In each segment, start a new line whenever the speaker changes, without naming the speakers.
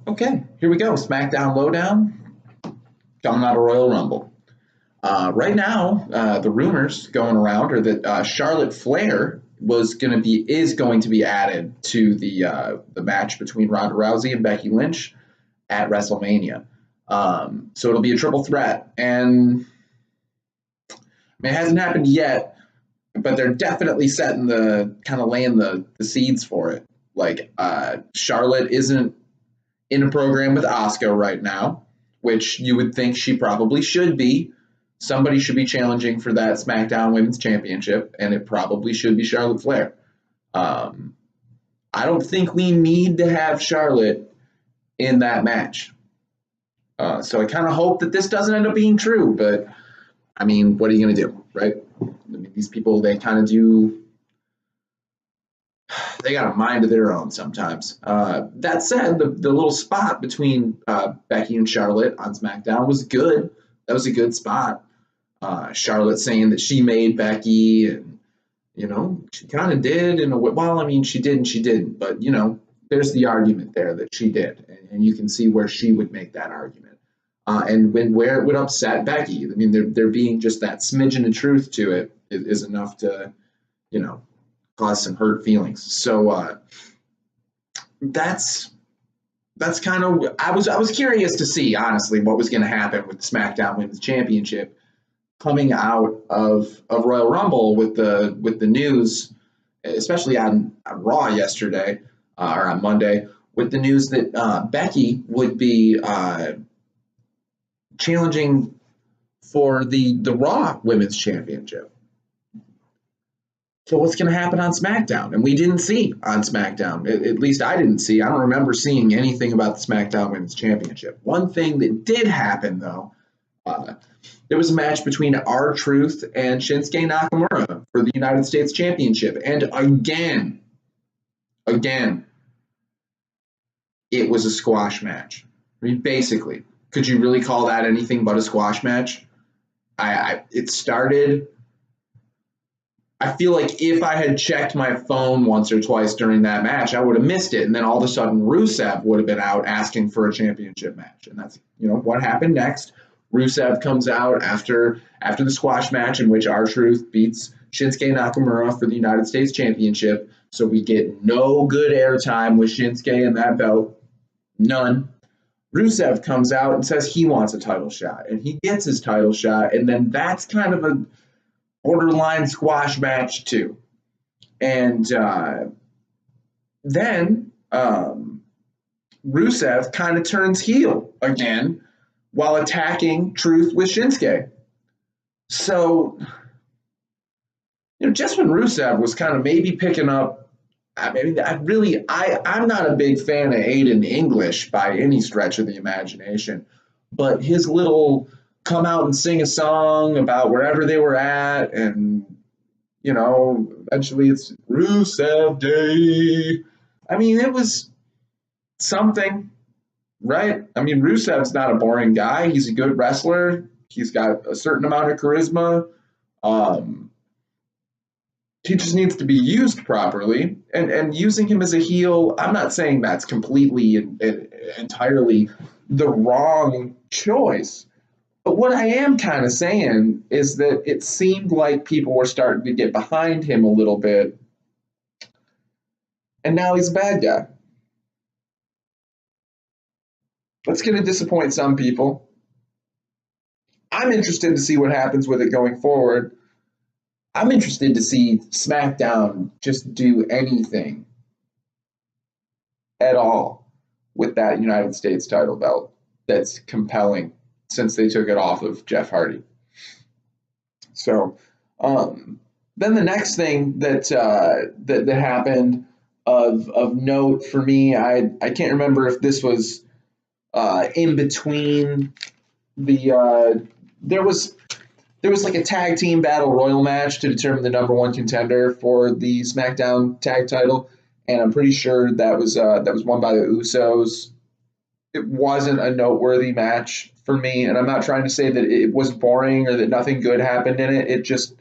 Okay, here we go. Smackdown Lowdown coming out of Royal Rumble. Right now, the rumors going around are that Charlotte Flair is going to be added to the match between Ronda Rousey and Becky Lynch at WrestleMania. So it'll be a triple threat, and I mean, it hasn't happened yet, but they're definitely laying the seeds for it. Like Charlotte isn't in a program with Asuka right now, which you would think she probably should be. Somebody should be challenging for that SmackDown Women's Championship, and it probably should be Charlotte Flair. I don't think we need to have Charlotte in that match. So I kind of hope that this doesn't end up being true, but I mean, what are you going to do, right? I mean, these people, they got a mind of their own sometimes. That said, the little spot between Becky and Charlotte on SmackDown was good. That was a good spot. Charlotte saying that she made Becky, and, she kind of did in a way. Well, I mean, she did and she didn't, but, there's the argument there that she did, and you can see where she would make that argument. And where it would upset Becky. I mean, there being just that smidgen of truth to it is enough to, cause some hurt feelings. So that's kind of I was curious to see, honestly, what was going to happen with the SmackDown Women's Championship coming out of Royal Rumble with the news, especially on Raw yesterday or on Monday, with the news that Becky would be challenging for the Raw Women's Championship. So what's going to happen on SmackDown? And we didn't see on SmackDown. At least I didn't see. I don't remember seeing anything about the SmackDown Women's Championship. One thing that did happen, though, there was a match between R-Truth and Shinsuke Nakamura for the United States Championship. And again, it was a squash match. I mean, basically, could you really call that anything but a squash match? It started... I feel like if I had checked my phone once or twice during that match, I would have missed it. And then all of a sudden, Rusev would have been out asking for a championship match. And that's, what happened next. Rusev comes out after the squash match in which R-Truth beats Shinsuke Nakamura for the United States Championship. So we get no good airtime with Shinsuke and that belt. None. Rusev comes out and says he wants a title shot. And he gets his title shot. And then that's kind of a borderline squash match too. And then Rusev kind of turns heel again while attacking Truth with Shinsuke. So, just when Rusev was kind of maybe picking up, I'm not a big fan of Aiden English by any stretch of the imagination, but his little come out and sing a song about wherever they were at, and eventually it's Rusev Day. I mean, it was something, right? I mean, Rusev's not a boring guy. He's a good wrestler. He's got a certain amount of charisma. He just needs to be used properly, and using him as a heel, I'm not saying that's completely and entirely the wrong choice. But what I am kind of saying is that it seemed like people were starting to get behind him a little bit, and now he's a bad guy. That's going to disappoint some people. I'm interested to see what happens with it going forward. I'm interested to see SmackDown just do anything at all with that United States title belt that's compelling, since they took it off of Jeff Hardy. So then the next thing that happened of note for me, I can't remember if this was in between there was like a tag team battle royal match to determine the number one contender for the SmackDown tag title, and I'm pretty sure that was won by the Usos. It wasn't a noteworthy match for me, and I'm not trying to say that it was boring or that nothing good happened in it. It just,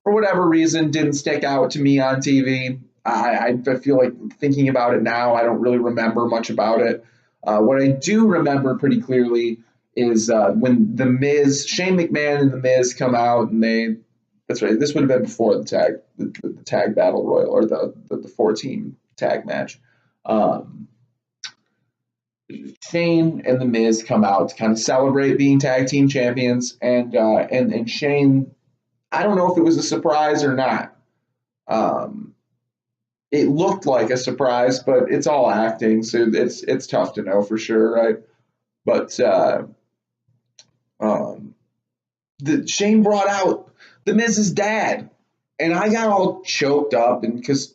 for whatever reason, didn't stick out to me on TV. I feel like thinking about it now, I don't really remember much about it. What I do remember pretty clearly is when the Miz, Shane McMahon and the Miz come out, and that's right, this would have been before the tag battle royal, or the 4-team tag match. Shane and the Miz come out to kind of celebrate being tag team champions, and Shane, I don't know if it was a surprise or not. It looked like a surprise, but it's all acting, so it's tough to know for sure, right? But Shane brought out the Miz's dad, and I got all choked up, and because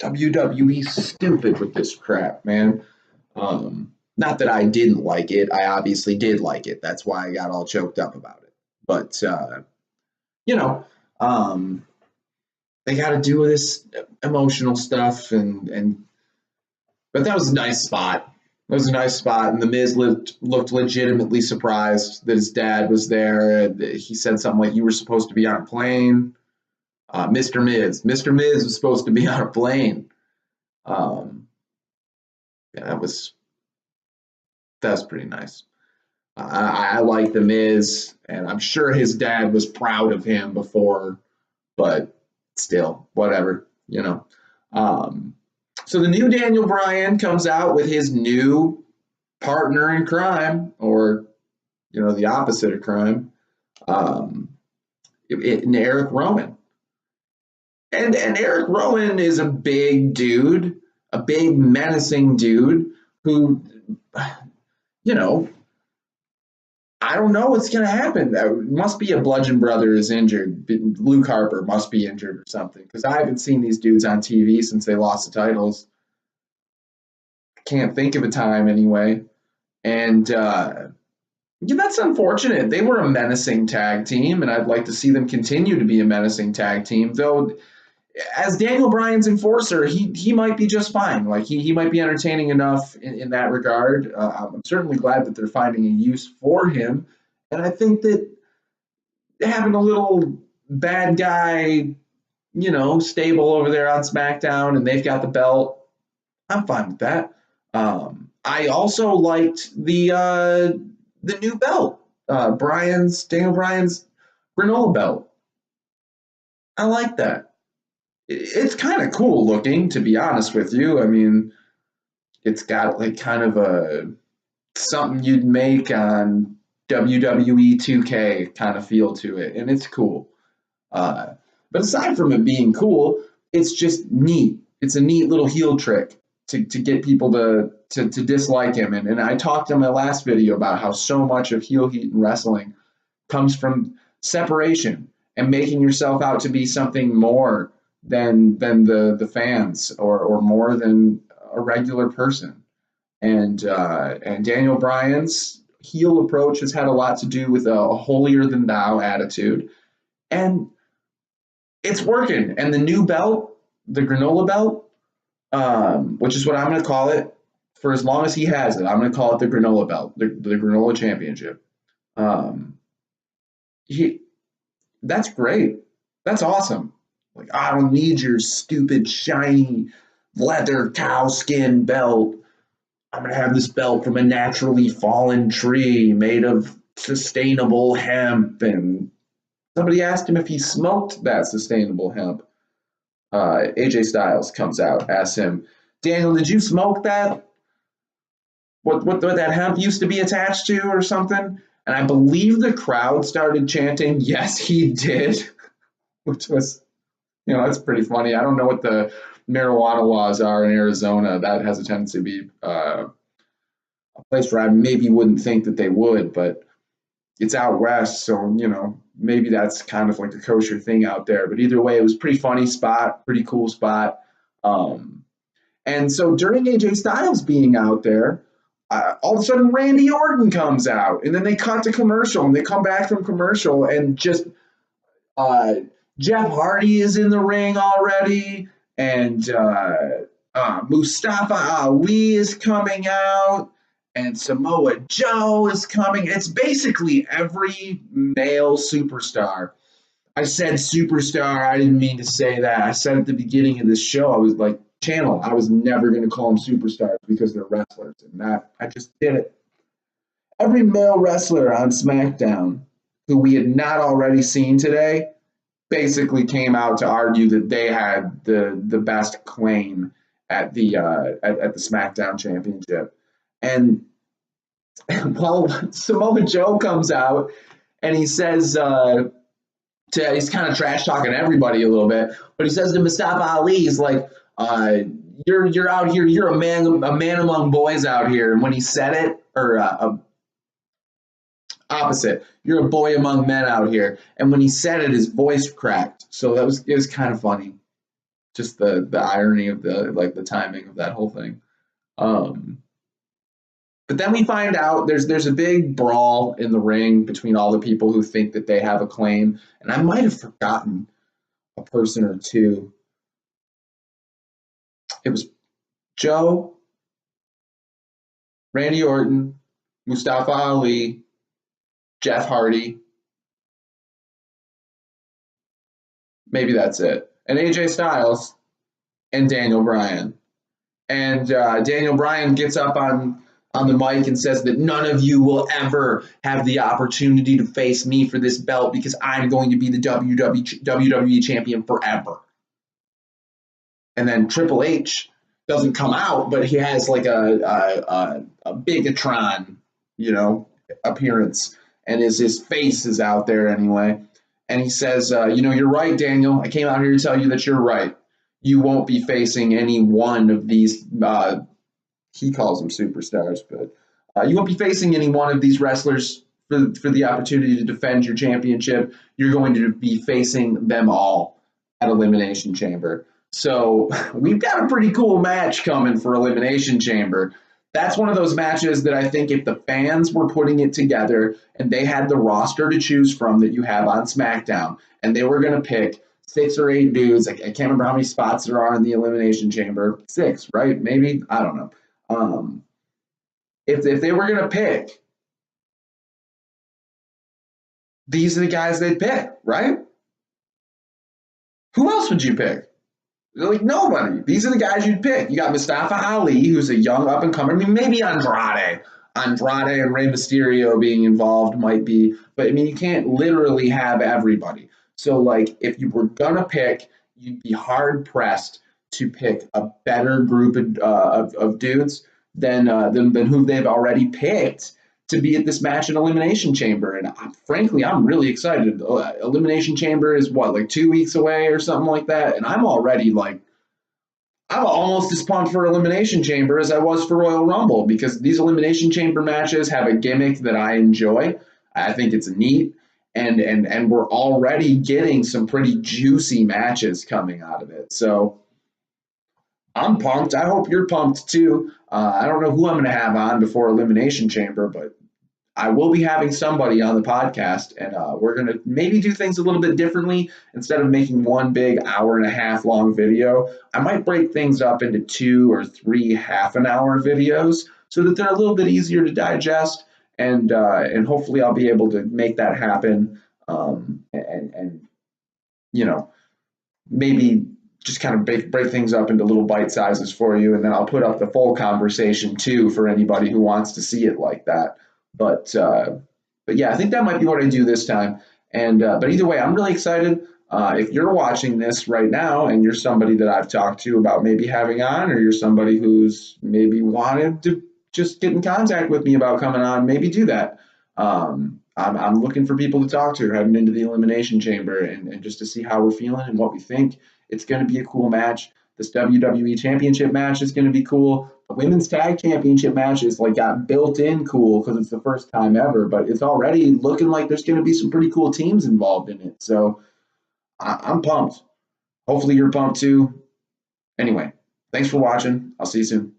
WWE's stupid with this crap, man. Not that I didn't like it. I obviously did like it. That's why I got all choked up about it. But, you know, they got to do this emotional stuff. But that was a nice spot. It was a nice spot. And the Miz looked legitimately surprised that his dad was there. He said something like, "You were supposed to be on a plane." Mr. Miz was supposed to be on a plane. Yeah, that was pretty nice. I like the Miz, and I'm sure his dad was proud of him before, but still, whatever, you know. So the new Daniel Bryan comes out with his new partner in crime, or the opposite of crime, in Eric Rowan. And Eric Rowan is a big dude, a big menacing dude who, I don't know what's going to happen. It must be a Bludgeon Brother is injured. Luke Harper must be injured or something, because I haven't seen these dudes on TV since they lost the titles. I can't think of a time anyway. And that's unfortunate. They were a menacing tag team, and I'd like to see them continue to be a menacing tag team, though. As Daniel Bryan's enforcer, he might be just fine. Like he might be entertaining enough in that regard. I'm certainly glad that they're finding a use for him, and I think that having a little bad guy, stable over there on SmackDown, and they've got the belt, I'm fine with that. I also liked the new belt, Daniel Bryan's granola belt. I like that. It's kind of cool looking, to be honest with you. I mean, it's got like kind of something you'd make on WWE 2K kind of feel to it, and it's cool. But aside from it being cool, it's just neat. It's a neat little heel trick to get people to dislike him. And I talked in my last video about how so much of heel heat in wrestling comes from separation and making yourself out to be something more than the fans, or more than a regular person. And Daniel Bryan's heel approach has had a lot to do with a holier than thou attitude, and it's working. And the new belt, the granola belt, which is what I'm going to call it for as long as he has it, I'm going to call it the granola belt, the granola championship. That's great. That's awesome. Like, I don't need your stupid, shiny, leather cow skin belt. I'm going to have this belt from a naturally fallen tree made of sustainable hemp. And somebody asked him if he smoked that sustainable hemp. AJ Styles comes out, asks him, "Daniel, did you smoke that? What that hemp used to be attached to or something?" And I believe the crowd started chanting, "Yes, he did," which was... that's pretty funny. I don't know what the marijuana laws are in Arizona. That has a tendency to be a place where I maybe wouldn't think that they would, but it's out west, so, maybe that's kind of like a kosher thing out there. But either way, it was a pretty funny spot, pretty cool spot. And so during AJ Styles being out there, all of a sudden Randy Orton comes out, and then they cut to commercial, and they come back from commercial, and just... Jeff Hardy is in the ring already, and Mustafa Ali is coming out, and Samoa Joe is coming. It's basically every male superstar. I said superstar. I didn't mean to say that. I said at the beginning of this show, I was like, channel, I was never going to call them superstars because they're wrestlers, and that I just did it. Every male wrestler on SmackDown who we had not already seen today basically came out to argue that they had the best claim at the SmackDown Championship. And well, Samoa Joe comes out and he says he's kind of trash talking everybody a little bit, but he says to Mustafa Ali, he's like, "You're out here, you're a man among boys out here." And when he said it, or opposite, you're a boy among men out here. And when he said it, his voice cracked. So it was kind of funny, just the irony of the timing of that whole thing. But then we find out there's a big brawl in the ring between all the people who think that they have a claim, and I might have forgotten a person or two. It was Joe, Randy Orton, Mustafa Ali, Jeff Hardy. Maybe that's it. And AJ Styles and Daniel Bryan. And Daniel Bryan gets up on the mic and says that none of you will ever have the opportunity to face me for this belt because I'm going to be the WWE champion forever. And then Triple H doesn't come out, but he has like a Bigatron, appearance, and his face is out there anyway. And he says, you're right, Daniel. I came out here to tell you that you're right. You won't be facing any one of these he calls them superstars, but you won't be facing any one of these wrestlers for the opportunity to defend your championship. You're going to be facing them all at Elimination Chamber. So we've got a pretty cool match coming for Elimination Chamber. That's one of those matches that I think if the fans were putting it together and they had the roster to choose from that you have on SmackDown, and they were going to pick 6 or 8 dudes, I can't remember how many spots there are in the Elimination Chamber. 6, right? Maybe? I don't know. If they were going to pick, these are the guys they'd pick, right? Who else would you pick? Like, nobody. These are the guys you'd pick. You got Mustafa Ali, who's a young up-and-comer. I mean, maybe Andrade and Rey Mysterio being involved might be, but I mean, you can't literally have everybody. So, like, if you were going to pick, you'd be hard-pressed to pick a better group of dudes than who they've already picked to be at this match in Elimination Chamber. And frankly, I'm really excited. Elimination Chamber is like 2 weeks away or something like that. And I'm already I'm almost as pumped for Elimination Chamber as I was for Royal Rumble, because these Elimination Chamber matches have a gimmick that I enjoy. I think it's neat. And we're already getting some pretty juicy matches coming out of it. So I'm pumped. I hope you're pumped too. I don't know who I'm going to have on before Elimination Chamber, but I will be having somebody on the podcast, and we're going to maybe do things a little bit differently. Instead of making one big hour-and-a-half long video, I might break things up into 2 or 3 half-an-hour videos so that they're a little bit easier to digest, and hopefully I'll be able to make that happen, and maybe just kind of break things up into little bite sizes for you, and then I'll put up the full conversation too for anybody who wants to see it like that. But yeah, I think that might be what I do this time. And but either way, I'm really excited. If you're watching this right now and you're somebody that I've talked to about maybe having on, or you're somebody who's maybe wanted to just get in contact with me about coming on, maybe do that. I'm looking for people to talk to heading into the Elimination Chamber, and just to see how we're feeling and what we think. It's going to be a cool match. This WWE Championship match is going to be cool. The Women's Tag Championship match is got built in cool because it's the first time ever, but it's already looking like there's going to be some pretty cool teams involved in it. So I'm pumped. Hopefully you're pumped too. Anyway, thanks for watching. I'll see you soon.